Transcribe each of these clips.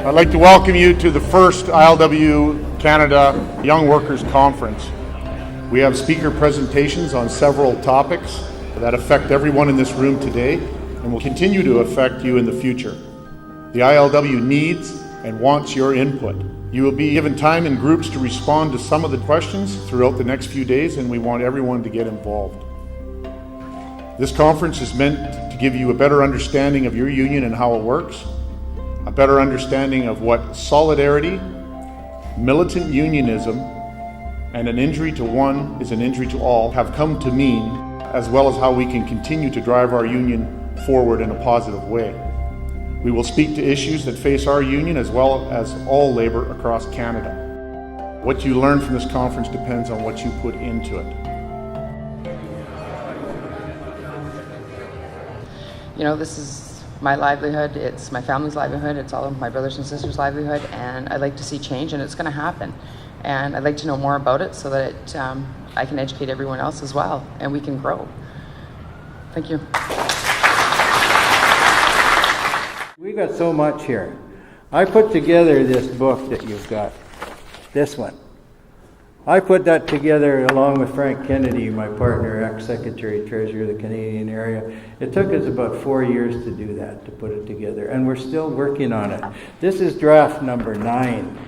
I'd like to welcome you to the first ILWU Canada Young Workers Conference. We have speaker presentations on several topics that affect everyone in this room today and will continue to affect you in the future. The ILWU needs and wants your input. You will be given time in groups to respond to some of the questions throughout the next few days, and we want everyone to get involved. This conference is meant to give you a better understanding of your union and how it works, a better understanding of what solidarity, militant unionism, and an injury to one is an injury to all have come to mean, as well as how we can continue to drive our union forward in a positive way. We will speak to issues that face our union as well as all labor across Canada. What you learn from this conference depends on what you put into it. You know, this is my livelihood, it's my family's livelihood, it's all of my brothers and sisters' livelihood, and I'd like to see change, and it's going to happen. And I'd like to know more about it so that I can educate everyone else as well, and we can grow. Thank you. We got so much here. I put together this book that you've got, this one. I put that together along with Frank Kennedy, my partner, ex-Secretary Treasurer of the Canadian area. It took us about 4 years to do that, to put it together, and we're still working on it. This is draft number 9.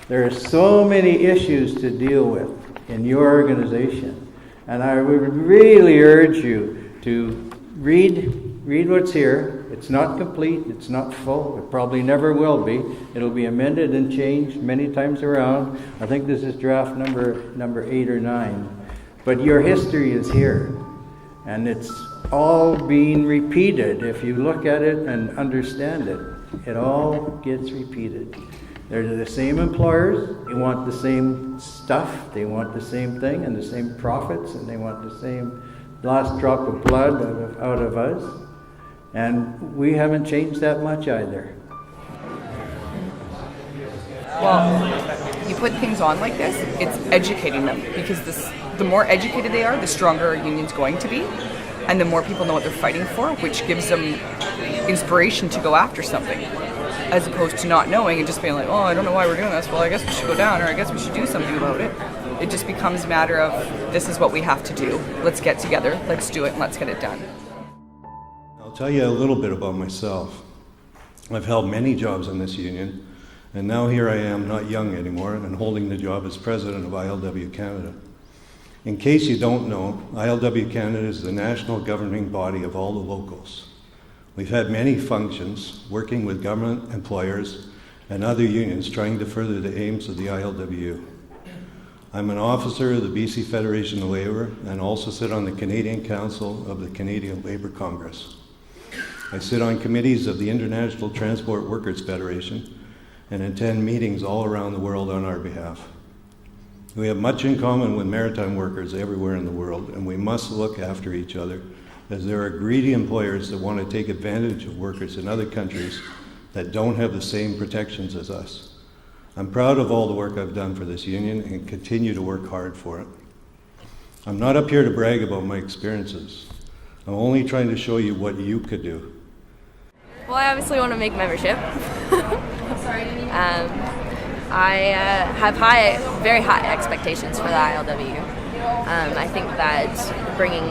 There are so many issues to deal with in your organization, and I would really urge you to read what's here. It's not complete, it's not full, it probably never will be. It'll be amended and changed many times around. I think this is draft number 8 or 9. But your history is here, and it's all being repeated. If you look at it and understand it, it all gets repeated. They're the same employers, they want the same stuff, they want the same thing and the same profits, and they want the same last drop of blood out of us. And we haven't changed that much either. Well, you put things on like this, it's educating them, because the more educated they are, the stronger our union's going to be, and the more people know what they're fighting for, which gives them inspiration to go after something, as opposed to not knowing and just being like, oh, I don't know why we're doing this, well, I guess we should go down, or I guess we should do something about it. It just becomes a matter of, this is what we have to do, let's get together, let's do it, and let's get it done. I'll tell you a little bit about myself. I've held many jobs in this union, and now here I am, not young anymore, and holding the job as president of ILWU Canada. In case you don't know, ILWU Canada is the national governing body of all the locals. We've had many functions working with government, employers, and other unions trying to further the aims of the ILWU. I'm an officer of the BC Federation of Labour and also sit on the Canadian Council of the Canadian Labour Congress. I sit on committees of the International Transport Workers Federation and attend meetings all around the world on our behalf. We have much in common with maritime workers everywhere in the world, and we must look after each other, as there are greedy employers that want to take advantage of workers in other countries that don't have the same protections as us. I'm proud of all the work I've done for this union and continue to work hard for it. I'm not up here to brag about my experiences. I'm only trying to show you what you could do. Well, I obviously want to make membership. I have very high expectations for the ILWU. I think that bringing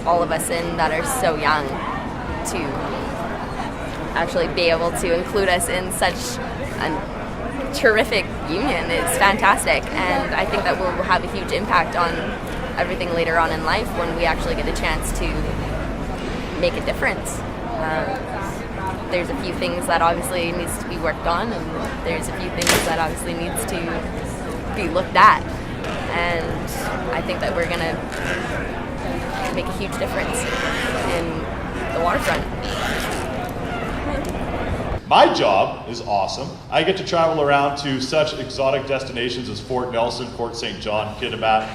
all of us in that are so young to actually be able to include us in such a terrific union is fantastic, and I think that we'll have a huge impact on everything later on in life when we actually get a chance to make a difference. There's a few things that obviously needs to be worked on, and there's a few things that obviously needs to be looked at, and I think that we're going to make a huge difference in the waterfront. My job is awesome. I get to travel around to such exotic destinations as Fort Nelson, Fort St. John, Kitimat,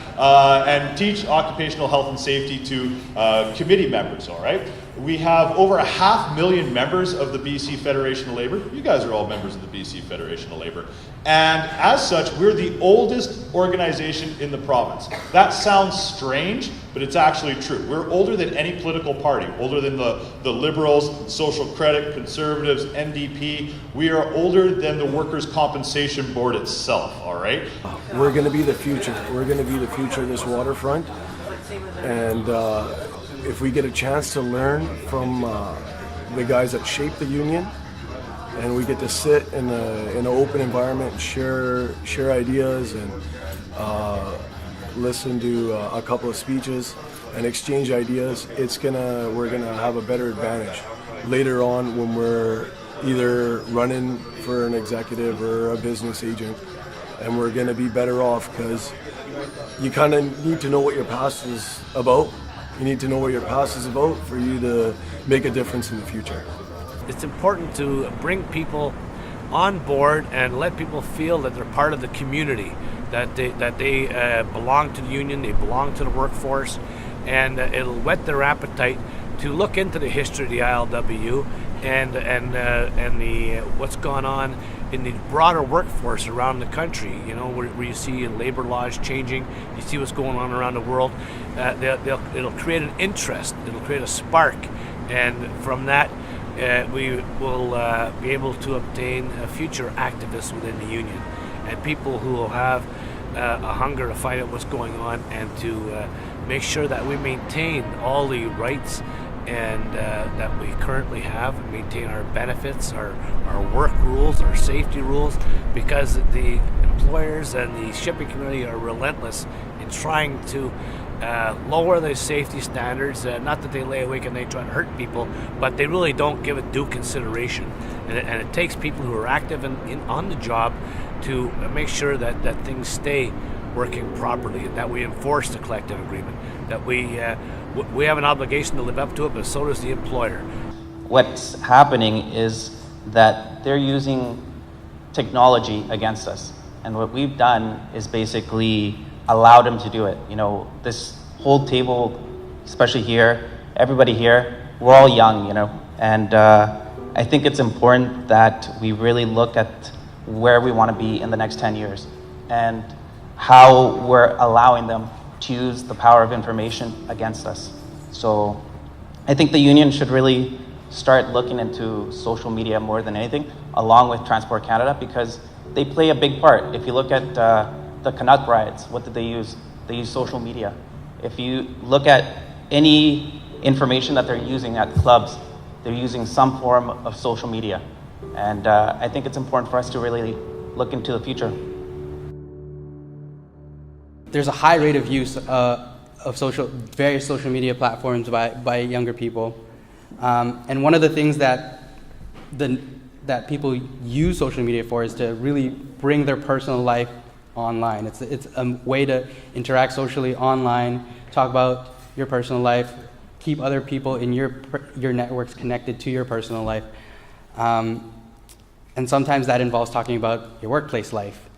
and teach occupational health and safety to committee members, all right? We have over 500,000 members of the BC Federation of Labour. You guys are all members of the BC Federation of Labour. And as such, we're the oldest organization in the province. That sounds strange, but it's actually true. We're older than any political party, older than the Liberals, Social Credit, Conservatives, NDP. We are older than the Workers' Compensation Board itself, all right? We're going to be the future. We're going to be the future of this waterfront. And if we get a chance to learn from the guys that shape the union, and we get to sit in an open environment and share ideas and listen to a couple of speeches and exchange ideas, we're gonna have a better advantage later on when we're either running for an executive or a business agent, and we're gonna be better off because you kind of need to know what your past is about. You need to know what your past is about for you to make a difference in the future. It's important to bring people on board and let people feel that they're part of the community, that they belong to the union, they belong to the workforce, and it'll whet their appetite to look into the history of the ILWU and the what's gone on in the broader workforce around the country. You know, where you see labor laws changing, you see what's going on around the world. It'll create an interest, it'll create a spark, and from that we will be able to obtain future activists within the union and people who will have a hunger to find out what's going on and to make sure that we maintain all the rights and that we currently have, maintain our benefits, our work rules, our safety rules, because the employers and the shipping community are relentless in trying to lower the safety standards. Not that they lay awake and they try to hurt people, but they really don't give it due consideration. And it takes people who are active on the job to make sure that things stay working properly, and that we enforce the collective agreement, that we have an obligation to live up to it, but so does the employer. What's happening is that they're using technology against us, and what we've done is basically allow them to do it. You know, this whole table, especially here, everybody here, we're all young, you know, and I think it's important that we really look at where we want to be in the next 10 years and how we're allowing them to use the power of information against us. So I think the union should really start looking into social media more than anything, along with Transport Canada, because they play a big part. If you look at the Canuck rides, what did they use? They use social media. If you look at any information that they're using at clubs, they're using some form of social media. And I think it's important for us to really look into the future. There's a high rate of use of various social media platforms by younger people. And one of the things that people use social media for is to really bring their personal life online. It's a way to interact socially online, talk about your personal life, keep other people in your networks connected to your personal life. And sometimes that involves talking about your workplace life.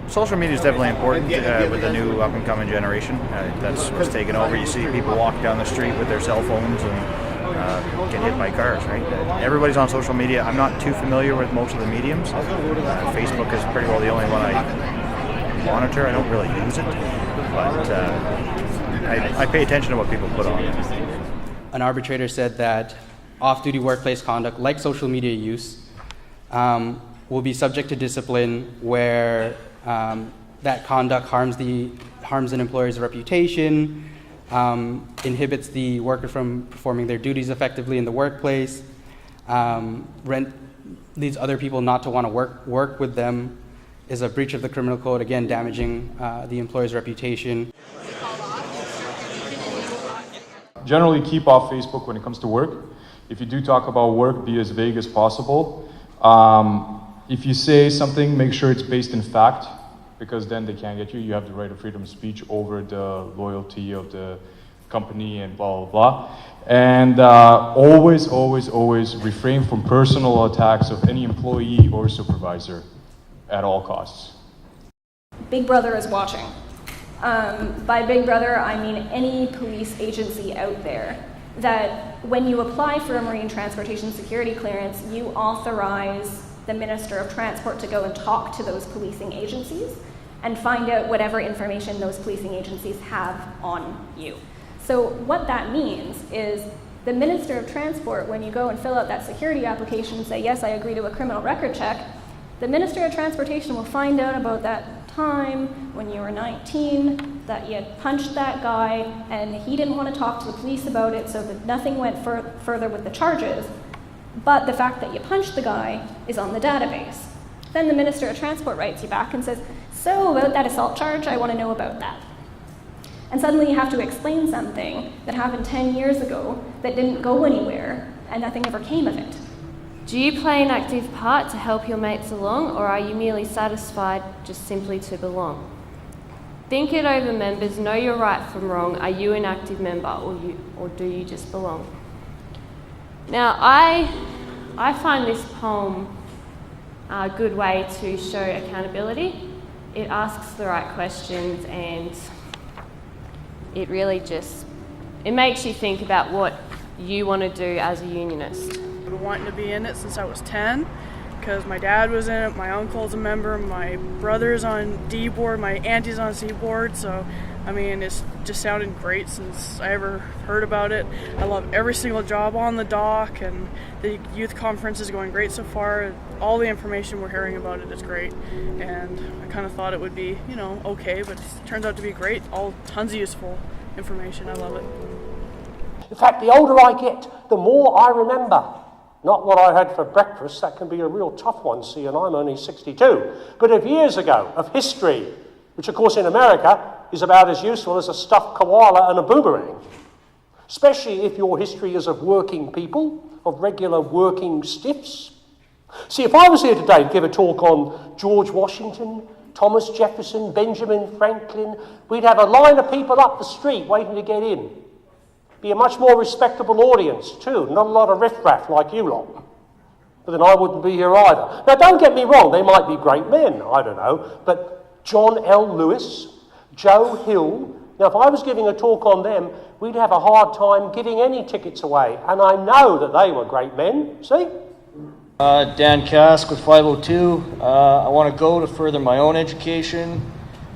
Social media is definitely important with the new up-and-coming generation. That's what's taken over. You see people walk down the street with their cell phones and get hit by cars, right? Everybody's on social media. I'm not too familiar with most of the mediums. Facebook is pretty well the only one I monitor. I don't really use it, but I pay attention to what people put on. An arbitrator said that off-duty workplace conduct, like social media use, will be subject to discipline where that conduct harms an employer's reputation, inhibits the worker from performing their duties effectively in the workplace, leads other people not to want to work with them, is a breach of the criminal code, again damaging the employer's reputation. Generally keep off Facebook when it comes to work. If you do talk about work, be as vague as possible. If you say something, make sure it's based in fact, because then they can't get you. You have the right of freedom of speech over the loyalty of the company and blah, blah, blah. And always, always, always refrain from personal attacks of any employee or supervisor at all costs. Big Brother is watching. By Big Brother, I mean any police agency out there. that when you apply for a marine transportation security clearance, you authorize the Minister of Transport to go and talk to those policing agencies and find out whatever information those policing agencies have on you. So what that means is the Minister of Transport, when you go and fill out that security application and say, yes, I agree to a criminal record check, the Minister of Transportation will find out about that time when you were 19, that you had punched that guy, and he didn't want to talk to the police about it, so that nothing went further with the charges. But the fact that you punched the guy is on the database. Then the Minister of Transport writes you back and says, so about that assault charge, I want to know about that. And suddenly you have to explain something that happened 10 years ago that didn't go anywhere, and nothing ever came of it. Do you play an active part to help your mates along, or are you merely satisfied just simply to belong? Think it over, members. Know your right from wrong. Are you an active member, or do you just belong? Now, I find this poem a good way to show accountability. It asks the right questions, and it really it makes you think about what you want to do as a unionist. I've been wanting to be in it since I was 10 because my dad was in it, my uncle's a member, my brother's on D board, my auntie's on C board, so I mean it's just sounded great since I ever heard about it. I love every single job on the dock, and the youth conference is going great so far. All the information we're hearing about it is great, and I kind of thought it would be, okay, but it turns out to be great. All tons of useful information. I love it. In fact, the older I get, the more I remember. Not what I had for breakfast, that can be a real tough one, seeing I'm only 62, but of years ago, of history, which of course in America is about as useful as a stuffed koala and a boomerang. Especially if your history is of working people, of regular working stiffs. See, if I was here today to give a talk on George Washington, Thomas Jefferson, Benjamin Franklin, we'd have a line of people up the street waiting to get in. Be a much more respectable audience too, not a lot of riffraff like you lot. But then I wouldn't be here either. Now don't get me wrong, they might be great men, I don't know, but John L. Lewis, Joe Hill, now if I was giving a talk on them, we'd have a hard time giving any tickets away, and I know that they were great men, see? Dan Kask with 502. I want to go to further my own education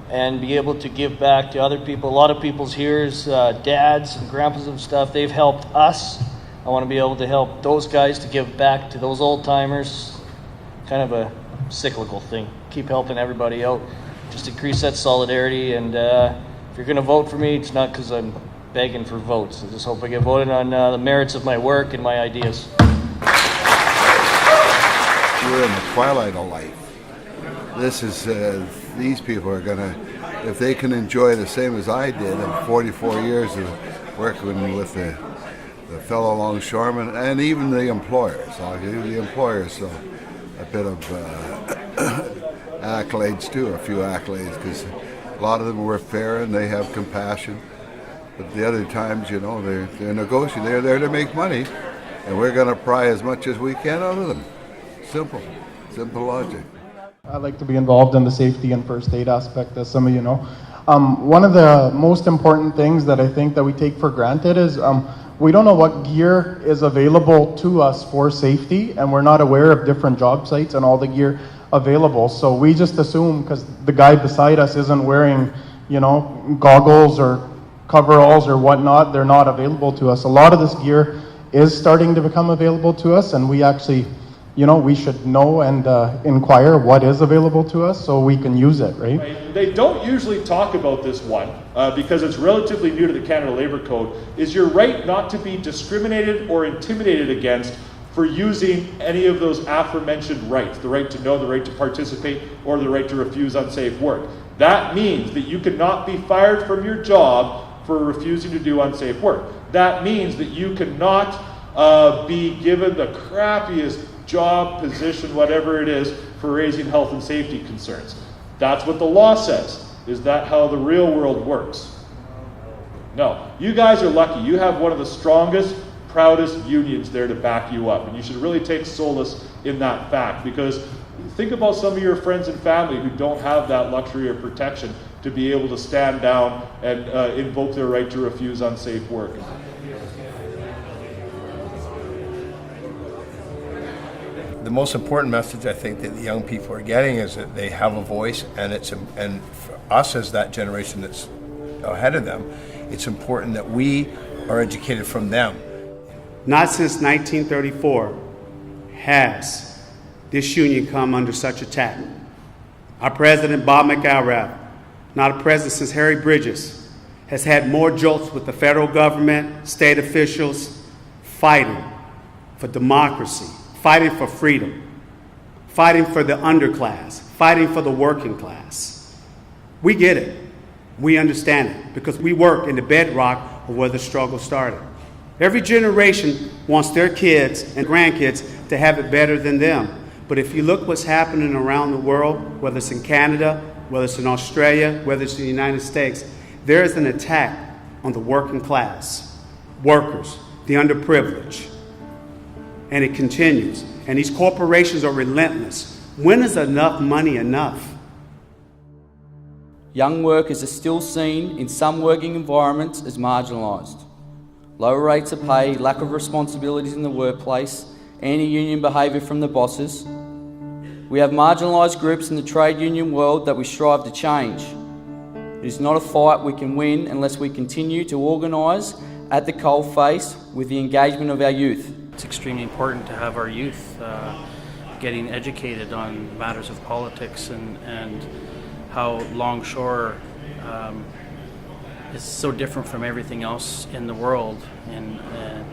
and be able to give back to other people. A lot of people's here's dads and grandpas and stuff. They've helped us. I want to be able to help those guys to give back to those old timers. Kind of a cyclical thing. Keep helping everybody out. Just increase that solidarity. And if you're going to vote for me, it's not because I'm begging for votes. I just hope I get voted on the merits of my work and my ideas. We're in the twilight of life. This is, these people are going to, if they can enjoy the same as I did in 44 years of working with the fellow longshoremen and even the employers. I'll give the employers a bit of accolades too, a few accolades, because a lot of them were fair and they have compassion. But the other times, they're negotiating, they're there to make money, and we're going to pry as much as we can out of them. Simple logic. I like to be involved in the safety and first aid aspect, as some of you know. One of the most important things that I think that we take for granted is we don't know what gear is available to us for safety, and we're not aware of different job sites and all the gear available. So we just assume, because the guy beside us isn't wearing, goggles or coveralls or whatnot, they're not available to us. A lot of this gear is starting to become available to us, and we actually we should know and inquire what is available to us so we can use it, right? They don't usually talk about this one because it's relatively new to the Canada Labour Code, is your right not to be discriminated or intimidated against for using any of those aforementioned rights, the right to know, the right to participate, or the right to refuse unsafe work. That means that you cannot be fired from your job for refusing to do unsafe work. That means that you cannot be given the crappiest job, position, whatever it is, for raising health and safety concerns. That's what the law says. Is that how the real world works? No. You guys are lucky. You have one of the strongest, proudest unions there to back you up, and you should really take solace in that fact, because think about some of your friends and family who don't have that luxury or protection to be able to stand down and invoke their right to refuse unsafe work. most important message I think that the young people are getting is that they have a voice, and for us as that generation that's ahead of them, it's important that we are educated from them. Not since 1934 has this union come under such attack. Our president, Bob McElrath, not a president since Harry Bridges, has had more jolts with the federal government, state officials, fighting for democracy, fighting for freedom, fighting for the underclass, fighting for the working class. We get it. We understand it because we work in the bedrock of where the struggle started. Every generation wants their kids and grandkids to have it better than them. But if you look what's happening around the world, whether it's in Canada, whether it's in Australia, whether it's in the United States, there is an attack on the working class, workers, the underprivileged. And it continues. And these corporations are relentless. When is enough money enough? Young workers are still seen in some working environments as marginalised. Lower rates of pay, lack of responsibilities in the workplace, anti-union behaviour from the bosses. We have marginalised groups in the trade union world that we strive to change. It is not a fight we can win unless we continue to organise at the coalface with the engagement of our youth. It's extremely important to have our youth getting educated on matters of politics and how longshore is so different from everything else in the world and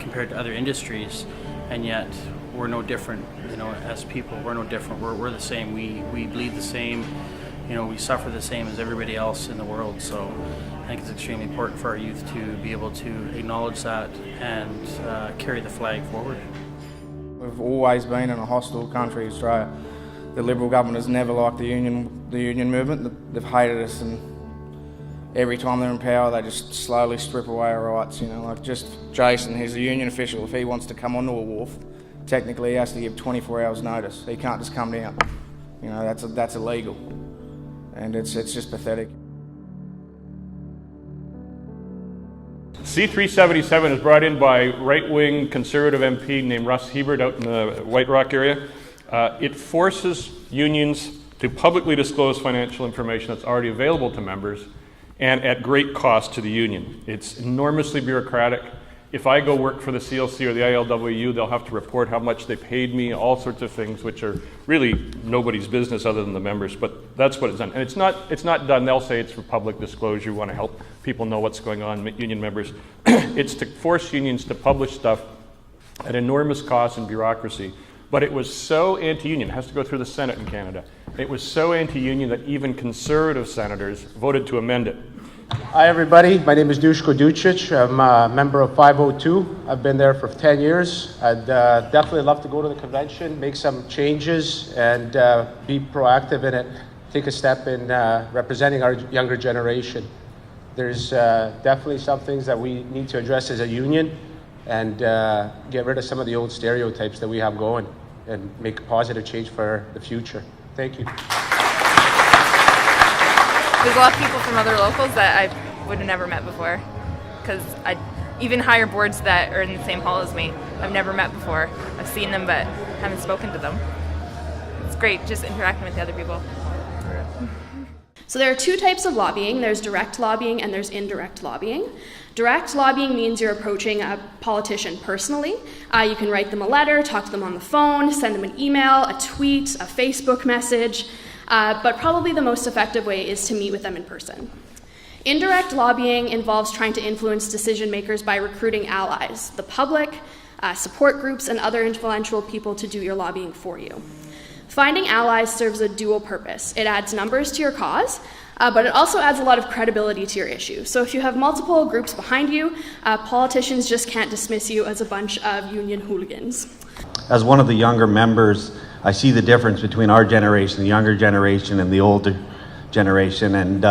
compared to other industries, and yet we're no different. You know, as people, we're no different. We're the same. We bleed the same. You know, we suffer the same as everybody else in the world. So I think it's extremely important for our youth to be able to acknowledge that and carry the flag forward. We've always been in a hostile country, Australia. The Liberal government has never liked the union movement. They've hated us, and every time they're in power, they just slowly strip away our rights. You know, like just Jason, he's a union official. If he wants to come onto a wharf, technically he has to give 24 hours notice. He can't just come down. You know, that's illegal, and it's just pathetic. C-377 is brought in by right-wing Conservative MP named Russ Hebert out in the White Rock area. It forces unions to publicly disclose financial information that's already available to members and at great cost to the union. It's enormously bureaucratic. If I go work for the CLC or the ILWU, they'll have to report how much they paid me, all sorts of things, which are really nobody's business other than the members, but that's what it's done. And it's not done, they'll say it's for public disclosure, you want to help people know what's going on, union members. It's to force unions to publish stuff at enormous cost and bureaucracy. But it was so anti-union, it has to go through the Senate in Canada. It was so anti-union that even Conservative senators voted to amend it. Hi everybody, my name is Duško Dučić. I'm a member of 502. I've been there for 10 years. I'd definitely love to go to the convention, make some changes, and be proactive in it, take a step in representing our younger generation. There's definitely some things that we need to address as a union and get rid of some of the old stereotypes that we have going and make a positive change for the future. Thank you. There's a lot of people from other locals that I would have never met before, because I even higher boards that are in the same hall as me, I've never met before. I've seen them but haven't spoken to them. It's great just interacting with the other people. So there are two types of lobbying. There's direct lobbying and there's indirect lobbying. Direct lobbying means you're approaching a politician personally. You can write them a letter, talk to them on the phone, send them an email, a tweet, a Facebook message. But probably the most effective way is to meet with them in person. Indirect lobbying involves trying to influence decision makers by recruiting allies, the public, support groups, and other influential people to do your lobbying for you. Finding allies serves a dual purpose. It adds numbers to your cause, but it also adds a lot of credibility to your issue. So if you have multiple groups behind you, politicians just can't dismiss you as a bunch of union hooligans. As one of the younger members, I see the difference between our generation, the younger generation, and the older generation, and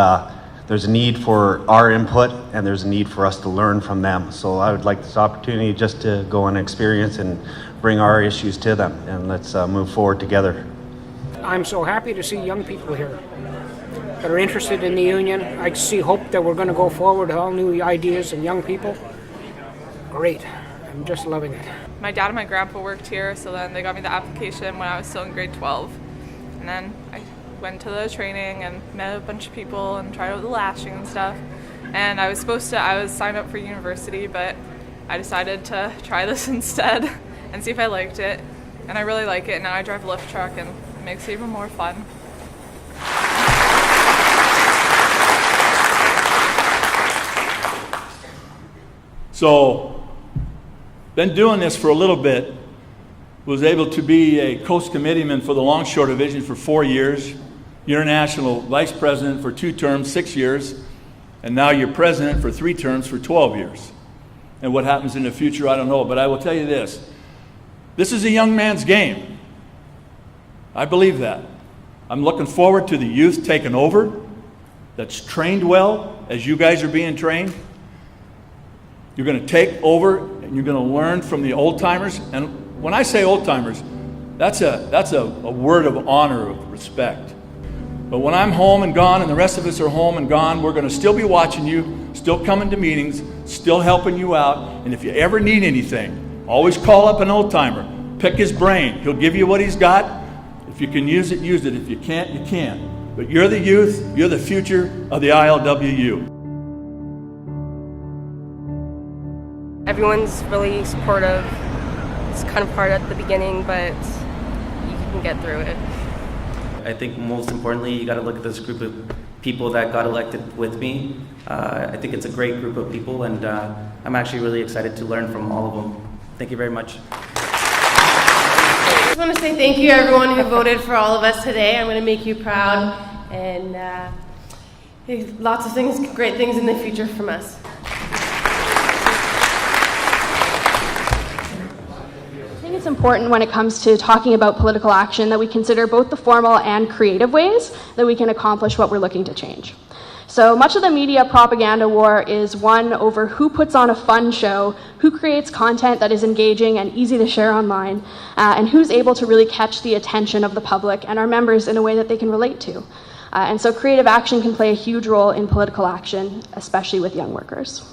there's a need for our input and there's a need for us to learn from them. So I would like this opportunity just to go and experience and bring our issues to them, and let's move forward together. I'm so happy to see young people here that are interested in the union. I see hope that we're going to go forward with all new ideas and young people. Great. I'm just loving it. My dad and my grandpa worked here, so then they got me the application when I was still in grade 12. And then I went to the training and met a bunch of people and tried out the lashing and stuff. And I was signed up for university, but I decided to try this instead and see if I liked it. And I really like it. Now I drive a lift truck and it makes it even more fun. So, been doing this for a little bit. Was able to be a coast committeeman for the Longshore Division for 4 years, international vice president for 2 terms, 6 years, and now you're president for 3 terms for 12 years. And what happens in the future, I don't know, but I will tell you this. This is a young man's game. I believe that. I'm looking forward to the youth taking over, that's trained well, as you guys are being trained. You're going to take over and you're going to learn from the old timers. And when I say old timers, that's a word of honor, of respect. But when I'm home and gone and the rest of us are home and gone, we're going to still be watching you, still coming to meetings, still helping you out. And if you ever need anything, always call up an old timer. Pick his brain. He'll give you what he's got. If you can use it, use it. If you can't, you can't. But you're the youth. You're the future of the ILWU. Everyone's really supportive. It's kind of hard at the beginning, but you can get through it. I think most importantly, you got to look at this group of people that got elected with me. I think it's a great group of people, and I'm actually really excited to learn from all of them. Thank you very much. I just want to say thank you, everyone who voted for all of us today. I'm going to make you proud, and lots of things, great things in the future from us. It's important when it comes to talking about political action that we consider both the formal and creative ways that we can accomplish what we're looking to change. So much of the media propaganda war is won over who puts on a fun show, who creates content that is engaging and easy to share online, and who's able to really catch the attention of the public and our members in a way that they can relate to. And so creative action can play a huge role in political action, especially with young workers.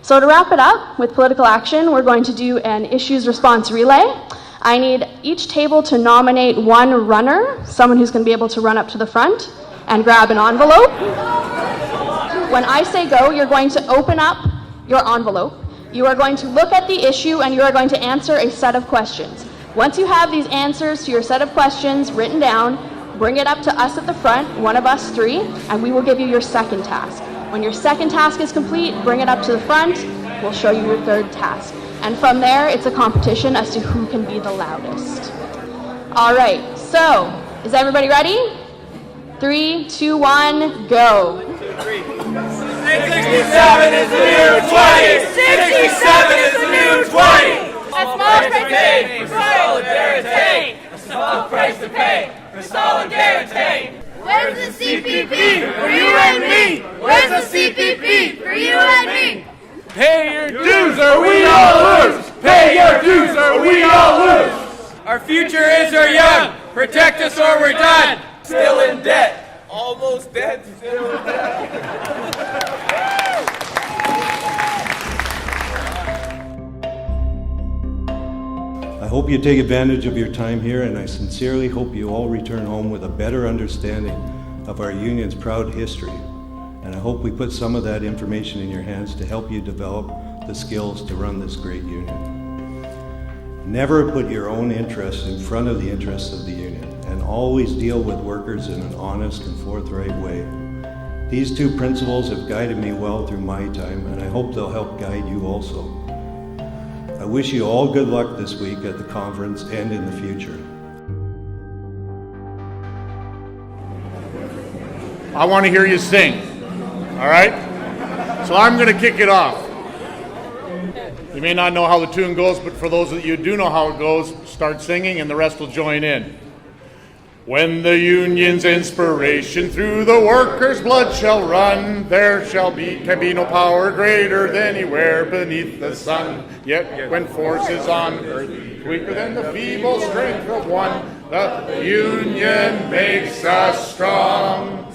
So to wrap it up with political action, we're going to do an issues response relay. I need each table to nominate one runner, someone who's going to be able to run up to the front and grab an envelope. When I say go, you're going to open up your envelope. You are going to look at the issue and you are going to answer a set of questions. Once you have these answers to your set of questions written down, bring it up to us at the front, one of us 3, and we will give you your second task. When your second task is complete, bring it up to the front. We'll show you your third task. And from there, it's a competition as to who can be the loudest. All right, so is everybody ready? 3, 2, 1, go. 67 is the new 20! 67 is the new 20! A small price to pay for solidarity! A small price to pay for solidarity! Where's the CPP for you and me? Where's the CPP for you and me? Pay your dues or we all lose! Pay your dues or we all lose! Our future is our young. Protect us or we're done. Still in debt. Almost dead. Still in debt. I hope you take advantage of your time here, and I sincerely hope you all return home with a better understanding of our union's proud history. And I hope we put some of that information in your hands to help you develop the skills to run this great union. Never put your own interests in front of the interests of the union, and always deal with workers in an honest and forthright way. These 2 principles have guided me well through my time, and I hope they'll help guide you also. I wish you all good luck this week at the conference and in the future. I want to hear you sing, all right? So I'm going to kick it off. You may not know how the tune goes, but for those that you do know how it goes, start singing and the rest will join in. When the union's inspiration through the workers' blood shall run, there can be no power greater than anywhere beneath the sun. Yet when force is on earth weaker than the feeble strength of one, the union makes us strong.